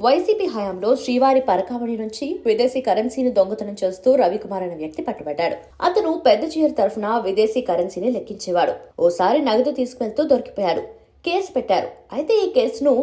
YCP హయాంలో శ్రీవారి పరకామణి నుంచి విదేశీ కరెన్సీని దొంగతనం చేస్తూ రవికుమార్ అనే వ్యక్తి పట్టుబడ్డాడు. అతను పెద్ద చీర తరఫున విదేశీ కరెన్సీని లెక్కించేవాడు. ఓసారి నగదు తీసుకెళ్తూ దొరికిపోయాడు. కేసు పెట్టారు. అయితే ఈ కేసును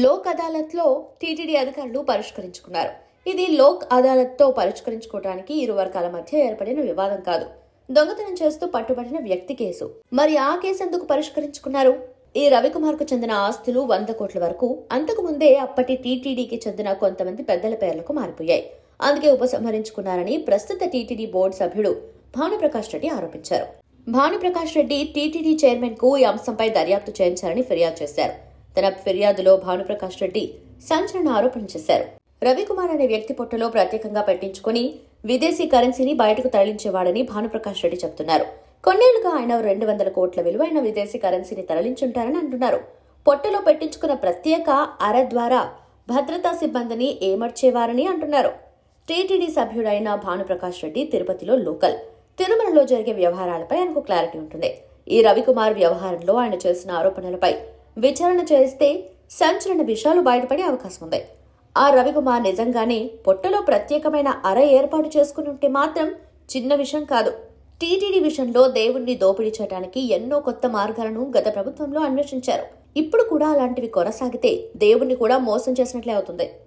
లోక్ అదాలత్ లో టీటీడీ అధికారులు పరిష్కరించుకున్నారు. ఇది లోక్ అదాలత్ తో పరిష్కరించుకోవడానికి ఇరు వర్గాల మధ్య ఏర్పడిన వివాదం కాదు, దొంగతనం చేస్తూ పట్టుబడిన వ్యక్తి కేసు. మరి ఆ కేసు ఎందుకు పరిష్కరించుకున్నారు? ఈ రవికుమార్ కు చెందిన ఆస్తులు 100 కోట్ల వరకు అంతకు ముందే అప్పటి టీటీడీకి చెందిన కొంతమంది పెద్దల పేర్లకు మారిపోయాయి. అందుకే ఉపసంహరించుకున్నారని ప్రస్తుత టీటీడీ బోర్డు సభ్యుడు భానుప్రకాష్ రెడ్డి ఆరోపించారు. భానుప్రకాష్ రెడ్డి టీటీడీ చైర్మన్ కు ఈ అంశంపై దర్యాప్తు చేయించాలని ఫిర్యాదు చేశారు. తన ఫిర్యాదులో భానుప్రకాష్ రెడ్డి సంచలన ఆరోపణలు చేశారు. రవికుమార్ అనే వ్యక్తి పొట్టలో ప్రత్యేకంగా పెట్టించుకుని విదేశీ కరెన్సీని బయటకు తరలించేవాడని భానుప్రకాష్ రెడ్డి చెబుతున్నారు. కొన్నేళ్లుగా ఆయన 200 కోట్ల విలువైన విదేశీ కరెన్సీని తరలించుంటారని అంటున్నారు. పొట్టలో పెట్టించుకున్న ప్రత్యేక అర ద్వారా భద్రతా సిబ్బందిని ఏమర్చేవారని అంటున్నారు. టీటీడీ సభ్యుడైన భానుప్రకాష్ రెడ్డి తిరుపతిలో లోకల్. తిరుమలలో జరిగే వ్యవహారాలపై ఆయనకు క్లారిటీ ఉంటుంది. ఈ రవికుమార్ వ్యవహారంలో ఆయన చేసిన ఆరోపణలపై విచారణ చేస్తే సంచలన విషయాలు బయటపడే అవకాశం ఉంది. ఆ రవికుమార్ నిజంగానే పొట్టలో ప్రత్యేకమైన అర ఏర్పాటు చేసుకుని ఉంటే మాత్రం చిన్న విషయం కాదు. టీటీడీ విషయంలో దేవుణ్ణి దోపిడీ చేయడానికి ఎన్నో కొత్త మార్గాలను గత ప్రభుత్వంలో అన్వేషించారు. ఇప్పుడు కూడా అలాంటివి కొనసాగితే దేవుణ్ణి కూడా మోసం చేసినట్లే అవుతుంది.